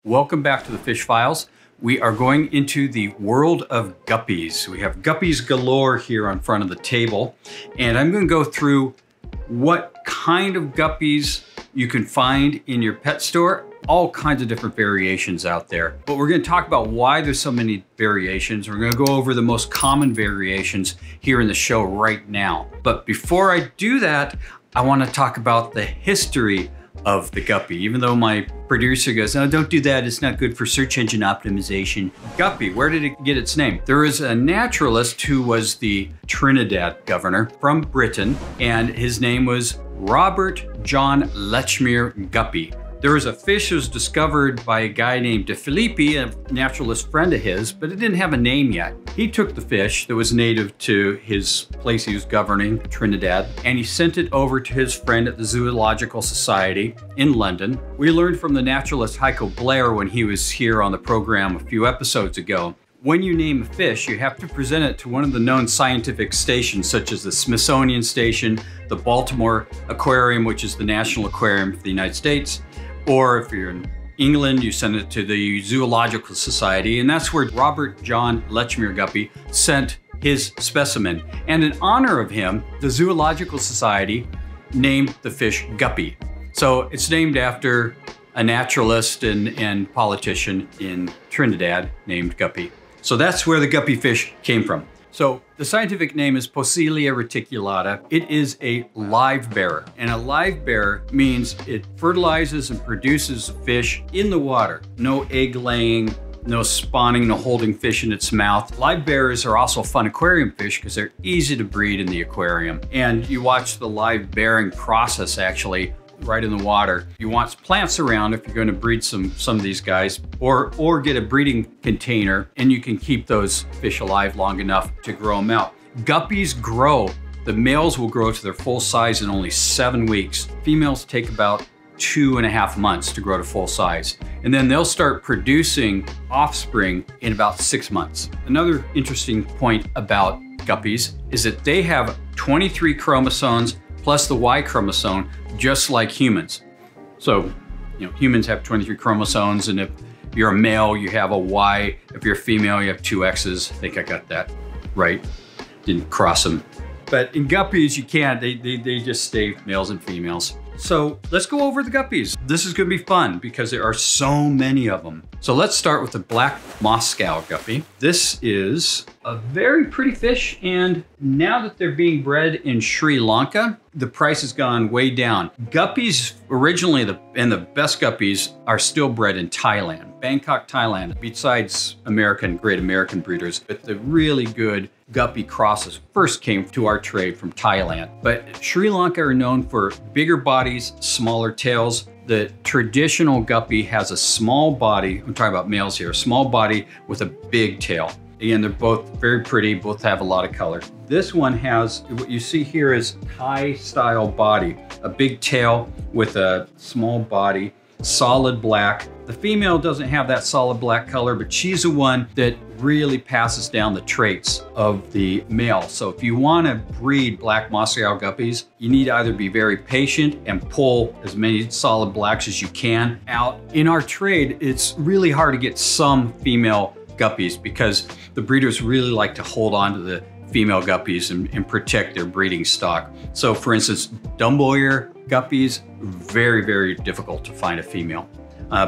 Welcome back to the Fish Files. We are going into the world of guppies. We have guppies galore here on front of the table, and I'm going to go through what kind of guppies you can find in your pet store. All kinds of different variations out there. But we're going to talk about why there's so many variations. We're going to go over the most common variations here in the show right now. But before I do that, I want to talk about the history of the guppy. Even though my producer goes, no, don't do that, it's not good for search engine optimization. Guppy, where did it get its name? There is a naturalist who was the Trinidad governor from Britain, and his name was Robert John Lechmere Guppy. There was a fish that was discovered by a guy named De Filippi, a naturalist friend of his, but it didn't have a name yet. He took the fish that was native to his place he was governing, Trinidad, and he sent it over to his friend at the Zoological Society in London. We learned from the naturalist Heiko Blair when he was here on the program a few episodes ago. When you name a fish, you have to present it to one of the known scientific stations, such as the Smithsonian Station, the Baltimore Aquarium, which is the National Aquarium for the United States, or if you're in England, you send it to the Zoological Society, and that's where Robert John Lechmere Guppy sent his specimen. And in honor of him, the Zoological Society named the fish Guppy. So it's named after a naturalist and politician in Trinidad named Guppy. So that's where the guppy fish came from. So the scientific name is Poecilia reticulata. It is a live bearer, and a live bearer means it fertilizes and produces fish in the water. No egg laying, no spawning, no holding fish in its mouth. Live bearers are also fun aquarium fish because they're easy to breed in the aquarium. And you watch the live bearing process actually right in the water. You want plants around if you're going to breed some of these guys, or get a breeding container, and you can keep those fish alive long enough to grow them out. Guppies grow. The males will grow to their full size in only 7 weeks. Females take about 2.5 months to grow to full size. And then they'll start producing offspring in about 6 months. Another interesting point about guppies is that they have 23 chromosomes plus the Y chromosome, just like humans. So, humans have 23 chromosomes, and if you're a male, you have a Y. If you're a female, you have 2 X's. I think I got that right. Didn't cross them. But in guppies, you can't. They just stay males and females. So let's go over the guppies. This is gonna be fun because there are so many of them. So let's start with the black Moscow guppy. This is a very pretty fish, and now that they're being bred in Sri Lanka, the price has gone way down. Guppies, originally, the best guppies are still bred in Thailand, Bangkok, Thailand, besides Great American breeders. But the really good guppy crosses first came to our trade from Thailand. But Sri Lanka are known for bigger bodies, smaller tails. The traditional guppy has a small body, I'm talking about males here, a small body with a big tail. Again, they're both very pretty, both have a lot of color. This one has, what you see here is Thai style body, a big tail with a small body, solid black. The female doesn't have that solid black color, but she's the one that really passes down the traits of the male. So if you want to breed black Moscow guppies, you need to either be very patient and pull as many solid blacks as you can out. In our trade, it's really hard to get some female guppies because the breeders really like to hold on to the female guppies and protect their breeding stock. So for instance, Dumble Ear Guppies, very, very difficult to find a female.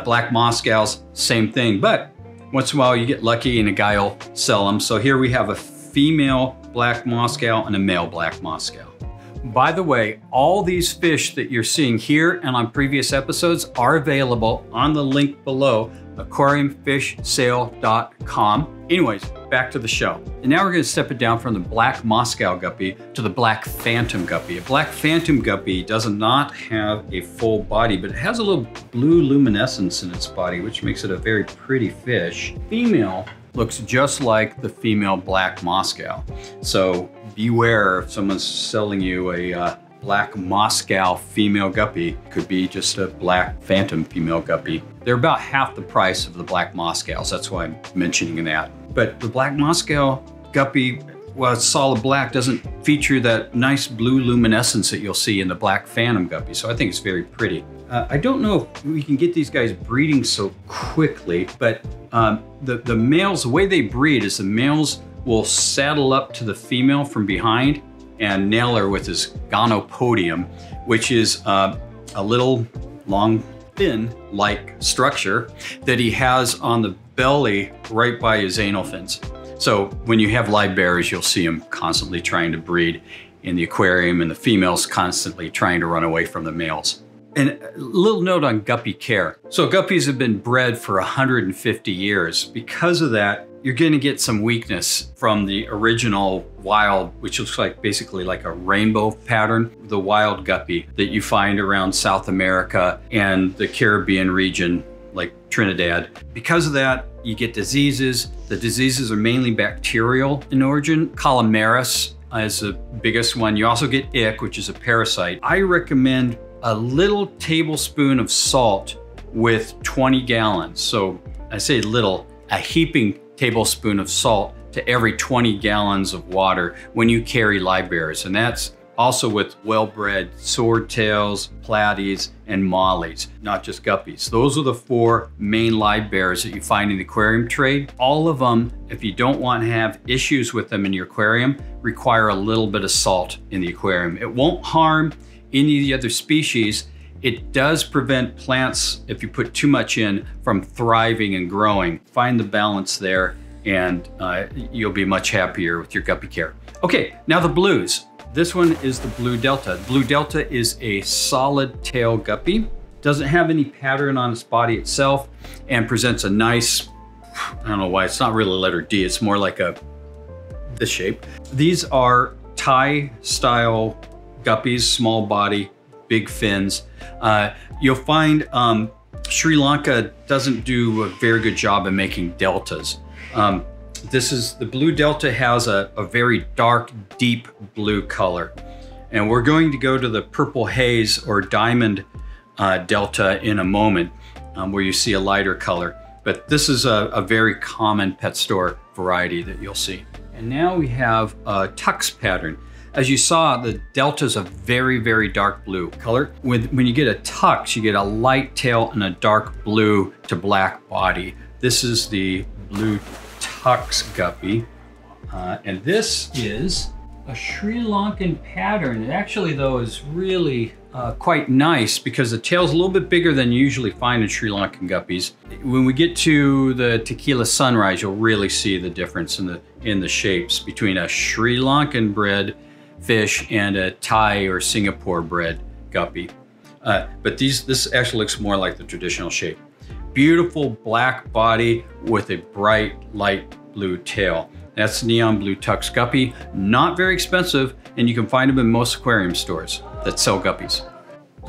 Black Moscows, same thing, but once in a while you get lucky and a guy will sell them. So here we have a female black Moscow and a male black Moscow. By the way, all these fish that you're seeing here and on previous episodes are available on the link below, aquariumfishsale.com. Anyways, back to the show. And now we're going to step it down from the black Moscow guppy to the black phantom guppy. A black phantom guppy does not have a full body, but it has a little blue luminescence in its body, which makes it a very pretty fish. Female looks just like the female black Moscow. So beware if someone's selling you a black Moscow female guppy. Could be just a black phantom female guppy. They're about half the price of the black Moscows. That's why I'm mentioning that. But the black Moscow guppy, while it's solid black, doesn't feature that nice blue luminescence that you'll see in the black phantom guppy. So I think it's very pretty. I don't know if we can get these guys breeding so quickly, but the males, the way they breed is the males will saddle up to the female from behind and nail her with his gonopodium, which is a little long fin-like structure that he has on the belly right by his anal fins. So when you have live bearers, you'll see them constantly trying to breed in the aquarium and the females constantly trying to run away from the males. And a little note on guppy care. So guppies have been bred for 150 years. Because of that, you're going to get some weakness from the original wild, which looks like basically like a rainbow pattern, the wild guppy that you find around South America and the Caribbean region, like Trinidad. Because of that, you get diseases. The diseases are mainly bacterial in origin. Calomaris is the biggest one. You also get ick, which is a parasite. I recommend a little tablespoon of salt with 20 gallons. So I say little, a heaping tablespoon of salt to every 20 gallons of water when you carry live bearers. And that's also with well-bred swordtails, platies, and mollies, not just guppies. Those are the 4 main live bearers that you find in the aquarium trade. All of them, if you don't want to have issues with them in your aquarium, require a little bit of salt in the aquarium. It won't harm any of the other species. It does prevent plants, if you put too much in, from thriving and growing. Find the balance there and you'll be much happier with your guppy care. Okay, now the blues. This one is the Blue Delta. Blue Delta is a solid tail guppy. Doesn't have any pattern on its body itself and presents a nice, I don't know why, it's not really a letter D, it's more like this shape. These are Thai style guppies, small body, big fins. You'll find Sri Lanka doesn't do a very good job of making deltas. The Blue Delta has a very dark, deep blue color. And we're going to go to the purple haze or diamond Delta in a moment, where you see a lighter color. But this is a very common pet store variety that you'll see. And now we have a tux pattern. As you saw, the Delta is a very, very dark blue color. When you get a tux, you get a light tail and a dark blue to black body. This is the Blue Tux Guppy. And this is a Sri Lankan pattern. It actually, though, is really quite nice because the tail's a little bit bigger than you usually find in Sri Lankan guppies. When we get to the Tequila Sunrise, you'll really see the difference in the shapes between a Sri Lankan bred fish and a Thai or Singapore bred guppy. But this actually looks more like the traditional shape. Beautiful black body with a bright light blue tail. That's Neon Blue Tux Guppy. Not very expensive, and you can find them in most aquarium stores that sell guppies.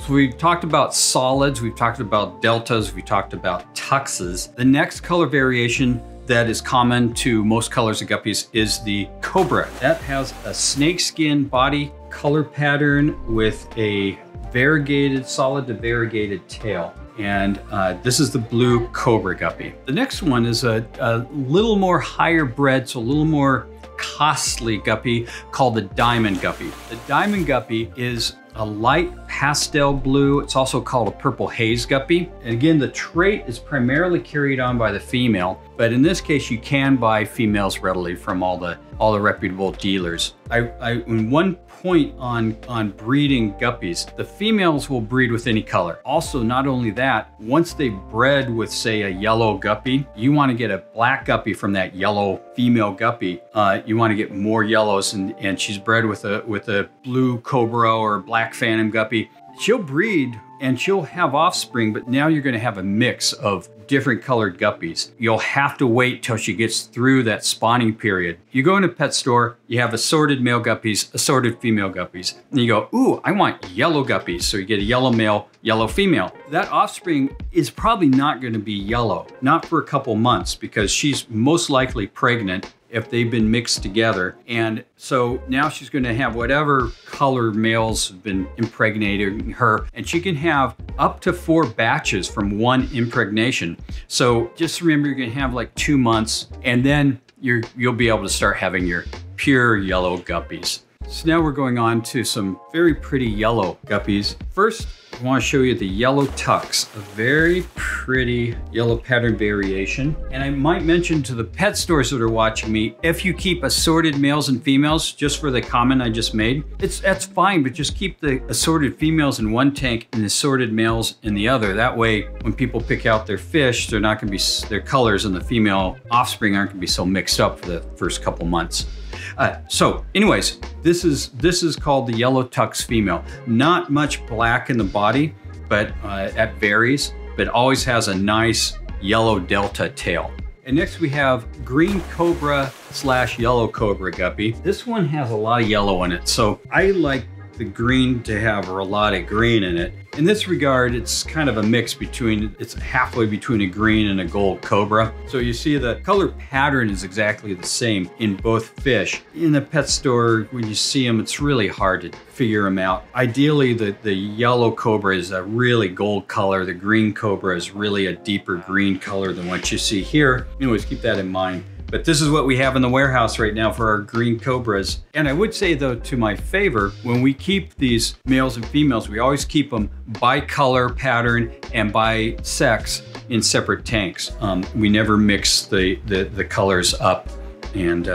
So we've talked about solids, we've talked about deltas, we talked about tuxes. The next color variation that is common to most colors of guppies is the Cobra. That has a snakeskin body color pattern with a variegated, solid to variegated tail. And this is the Blue Cobra Guppy. The next one is a little more higher bred, so a little more costly guppy called the Diamond Guppy. The Diamond Guppy is a light pastel blue. It's also called a purple haze guppy. And again, the trait is primarily carried on by the female, but in this case, you can buy females readily from all the reputable dealers. In one point on breeding guppies, the females will breed with any color. Also, not only that, once they bred with, say, a yellow guppy, you want to get a black guppy from that yellow female guppy. You want to get more yellows, and she's bred with a blue cobra or black phantom guppy. She'll breed and she'll have offspring, but now you're going to have a mix of different colored guppies. You'll have to wait till she gets through that spawning period. You go in a pet store, you have assorted male guppies, assorted female guppies, and you go, ooh, I want yellow guppies. So you get a yellow male, yellow female. That offspring is probably not going to be yellow, not for a couple months, because she's most likely pregnant if they've been mixed together. And so now she's going to have whatever color males have been impregnating her, and she can have up to 4 batches from one impregnation. So just remember, you're going to have like 2 months, and then you'll be able to start having your pure yellow guppies. So now we're going on to some very pretty yellow guppies. First, I want to show you the yellow tux, a very pretty yellow pattern variation. And I might mention to the pet stores that are watching me, if you keep assorted males and females, just for the comment I just made, that's fine, but just keep the assorted females in one tank and assorted males in the other. That way, when people pick out their fish, they're not going to be, their colors and the female offspring aren't going to be so mixed up for the first couple months. So anyways, this is called the yellow tux female. Not much black in the body, but that varies, but always has a nice yellow delta tail. And next we have green Cobra / yellow Cobra Guppy. This one has a lot of yellow in it, so I like the green to have a lot of green in it. In this regard, it's kind of a mix between, it's halfway between a green and a gold Cobra. So you see the color pattern is exactly the same in both fish. In the pet store, when you see them, it's really hard to figure them out. Ideally, the yellow Cobra is a really gold color. The green Cobra is really a deeper green color than what you see here. Anyways, keep that in mind. But this is what we have in the warehouse right now for our green Cobras. And I would say though, to my favor, when we keep these males and females, we always keep them by color pattern and by sex in separate tanks. We never mix the colors up. And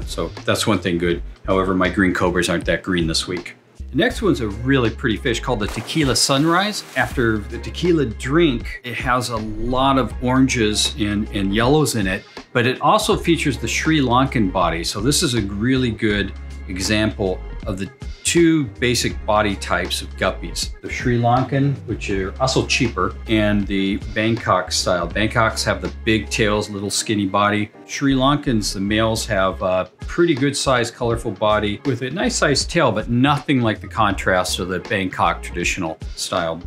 so that's one thing good. However, my green Cobras aren't that green this week. The next one's a really pretty fish called the Tequila Sunrise. After the tequila drink, it has a lot of oranges and yellows in it, but it also features the Sri Lankan body. So this is a really good example of the two basic body types of guppies. The Sri Lankan, which are also cheaper, and the Bangkok style. Bangkoks have the big tails, little skinny body. Sri Lankans, the males have a pretty good sized, colorful body with a nice sized tail, but nothing like the contrast of the Bangkok traditional style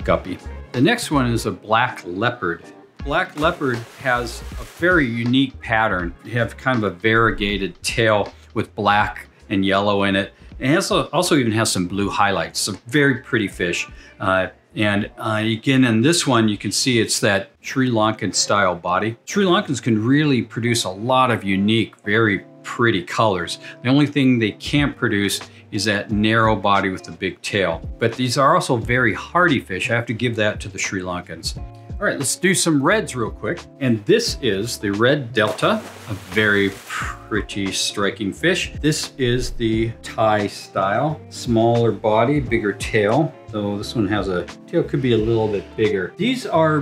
guppy. The next one is a black leopard. Black leopard has a very unique pattern. You have kind of a variegated tail with black and yellow in it. And it also even has some blue highlights. It's a very pretty fish. Again, in this one, you can see it's that Sri Lankan style body. Sri Lankans can really produce a lot of unique, very pretty colors. The only thing they can't produce is that narrow body with the big tail. But these are also very hardy fish. I have to give that to the Sri Lankans. All right, let's do some reds real quick. And this is the red delta, a very pretty striking fish. This is the Thai style, smaller body, bigger tail. So this one has a tail, could be a little bit bigger. These are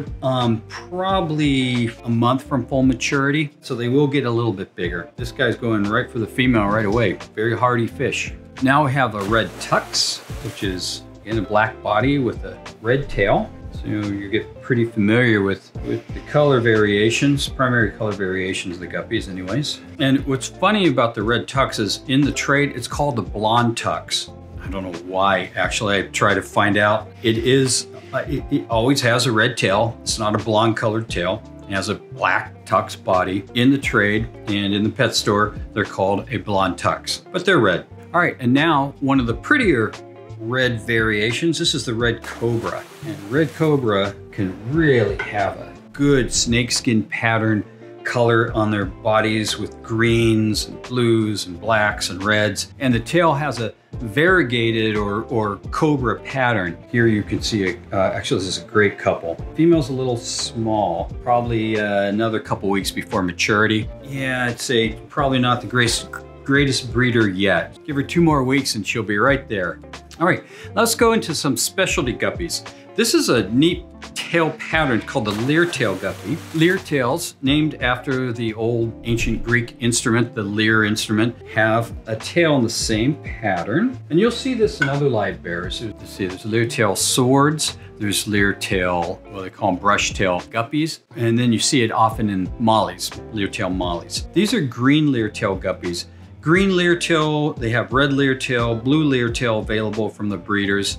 probably a month from full maturity, so they will get a little bit bigger. This guy's going right for the female right away. Very hardy fish. Now we have a red tux, which is in a black body with a red tail. So you get pretty familiar with the color variations, primary color variations of the guppies anyways. And what's funny about the red tux is in the trade, it's called the blonde tux. I don't know why, actually. I try to find out. It always has a red tail. It's not a blonde colored tail. It has a black tux body. In the trade and in the pet store, they're called a blonde tux, but they're red. All right, and now one of the prettier red variations. This is the red Cobra. And red Cobra can really have a good snakeskin pattern color on their bodies with greens and blues and blacks and reds. And the tail has a variegated or Cobra pattern. Here you can see, actually this is a great couple. Female's a little small, probably another couple weeks before maturity. Yeah, I'd say probably not the greatest breeder yet. Give her 2 more weeks and she'll be right there. All right, let's go into some specialty guppies. This is a neat tail pattern called the Lar Tail Guppy. Lar tails, named after the old ancient Greek instrument, the lyre instrument, have a tail in the same pattern. And you'll see this in other live bearers. There's Lar Tail swords, there's Lar Tail, what they call them, brush tail guppies. And then you see it often in mollies, Lar Tail mollies. These are green Lar Tail guppies. Green Lar Tail, they have red Lar Tail, blue Lar Tail available from the breeders.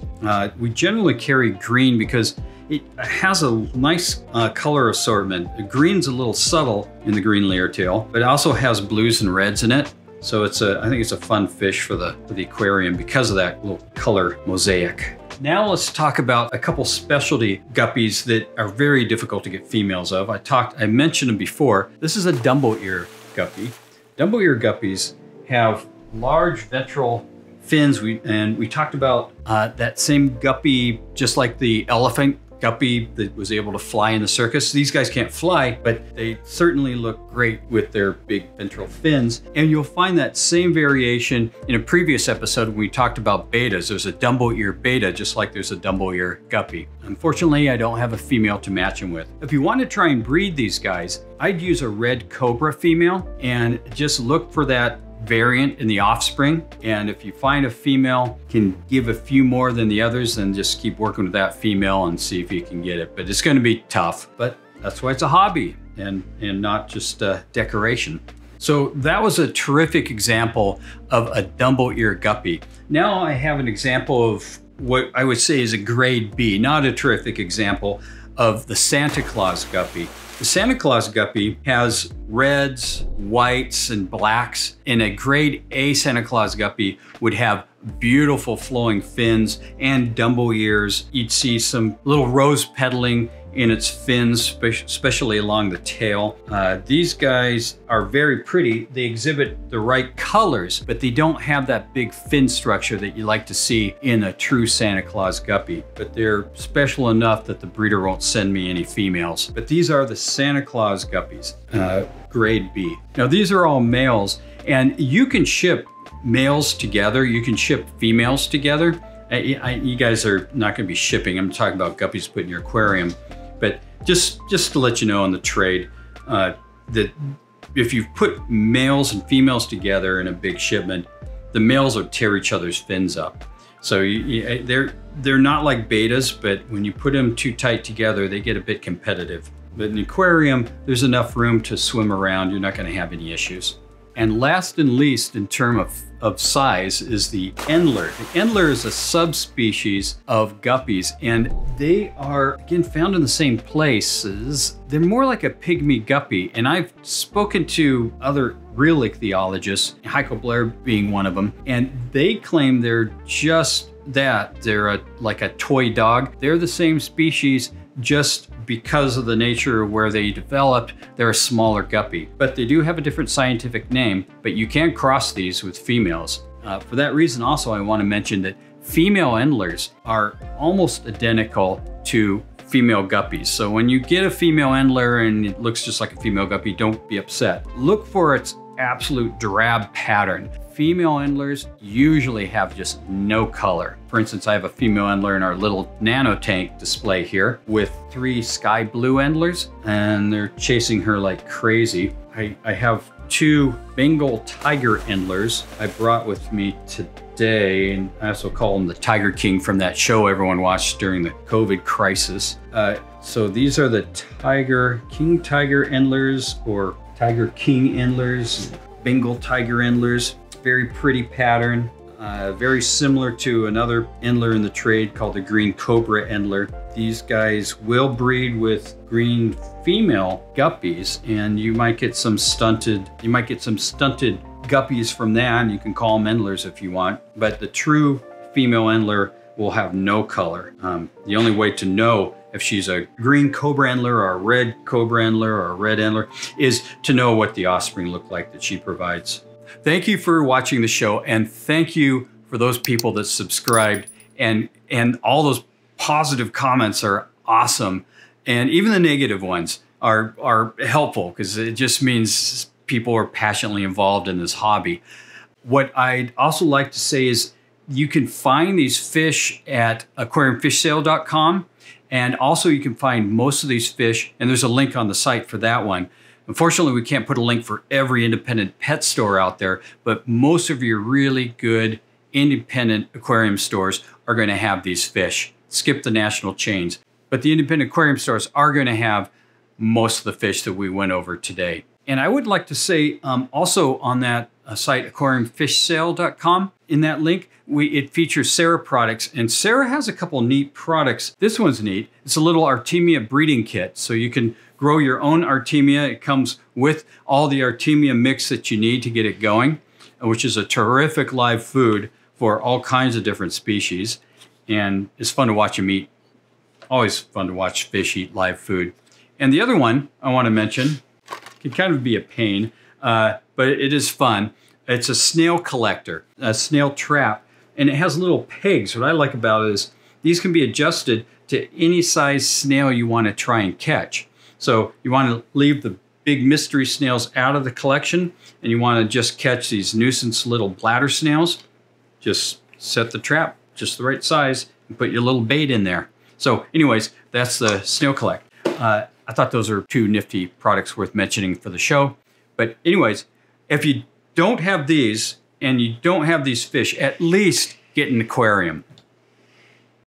We generally carry green because it has a nice color assortment. The green's a little subtle in the green Lar Tail, but it also has blues and reds in it. So I think it's a fun fish for the aquarium because of that little color mosaic. Now let's talk about a couple specialty guppies that are very difficult to get females of. I mentioned them before. This is a Dumble Ear Guppy. Dumble Ear Guppies have large ventral fins. We talked about that same guppy, just like the elephant guppy that was able to fly in the circus. These guys can't fly, but they certainly look great with their big ventral fins. And you'll find that same variation in a previous episode when we talked about betas. There's a Dumble Ear beta, just like there's a Dumble Ear Guppy. Unfortunately, I don't have a female to match them with. If you want to try and breed these guys, I'd use a red Cobra female and just look for that variant in the offspring. And if you find a female can give a few more than the others, then just keep working with that female and see if you can get it. But it's going to be tough, but that's why it's a hobby and not just a decoration. So that was a terrific example of a Dumble Ear Guppy. Now I have an example of what I would say is a grade B, not a terrific example, of the Santa Claus Guppy. The Santa Claus Guppy has reds, whites, and blacks, and a grade A Santa Claus Guppy would have beautiful flowing fins and dumble ears. You'd see some little rose pedaling in its fins, especially along the tail. These guys are very pretty. They exhibit the right colors, but they don't have that big fin structure that you like to see in a true Santa Claus Guppy. But they're special enough that the breeder won't send me any females. But these are the Santa Claus Guppies, grade B. Now these are all males, and you can ship males together. You can ship females together. You guys are not going to be shipping. I'm talking about guppies to put in your aquarium. But just to let you know on the trade, that if you put males and females together in a big shipment, the males will tear each other's fins up. So they're not like betas, but when you put them too tight together, they get a bit competitive. But in the aquarium, there's enough room to swim around. You're not going to have any issues. And last and least in terms of size is the Endler. The Endler is a subspecies of guppies, and they are, again, found in the same places. They're more like a pygmy guppy, and I've spoken to other real ichthyologists, Heiko Blair being one of them, and they claim they're just that. They're like a toy dog. They're the same species, just because of the nature of where they developed, they're a smaller guppy. But they do have a different scientific name, but you can cross these with females. For that reason also, I want to mention that female Endlers are almost identical to female guppies. So when you get a female Endler and it looks just like a female guppy, don't be upset. Look for its absolute drab pattern. Female Endlers usually have just no color. For instance, I have a female Endler in our little nano tank display here with 3 sky blue Endlers, and they're chasing her like crazy. I have 2 Bengal tiger Endlers I brought with me today, and I also call them the Tiger King from that show everyone watched during the COVID crisis. So these are the King Tiger Endlers, or Tiger King Endlers, Bengal Tiger Endlers. Very pretty pattern, very similar to another Endler in the trade called the Green Cobra Endler. These guys will breed with green female guppies, and you might get some stunted guppies from that, and you can call them Endlers if you want. But the true female Endler will have no color. The only way to know if she's a green Cobra Endler or a red Cobra Endler or a red Endler is to know what the offspring look like that she provides. Thank you for watching the show, and thank you for those people that subscribed, and all those positive comments are awesome, and even the negative ones are helpful because it just means people are passionately involved in this hobby. What I'd also like to say is you can find these fish at aquariumfishsale.com, and also you can find most of these fish, and there's a link on the site for that one. Unfortunately, we can't put a link for every independent pet store out there, but most of your really good independent aquarium stores are going to have these fish. Skip the national chains. But the independent aquarium stores are going to have most of the fish that we went over today. And I would like to say also on that site, aquariumfishsale.com, in that link, it features Sarah products, and Sarah has a couple neat products. This one's neat. It's a little Artemia breeding kit, so you can grow your own Artemia. It comes with all the Artemia mix that you need to get it going, which is a terrific live food for all kinds of different species. And it's fun to watch them eat. Always fun to watch fish eat live food. And the other one I want to mention can kind of be a pain, but it is fun. It's a snail collector, a snail trap and it has little pegs. What I like about it is these can be adjusted to any size snail you want to try and catch. So you want to leave the big mystery snails out of the collection, and you want to just catch these nuisance little bladder snails. Just set the trap just the right size and put your little bait in there. So anyways, that's the Snail Collect. I thought those are two nifty products worth mentioning for the show. But anyways, if you don't have these and you don't have these fish, at least get an aquarium.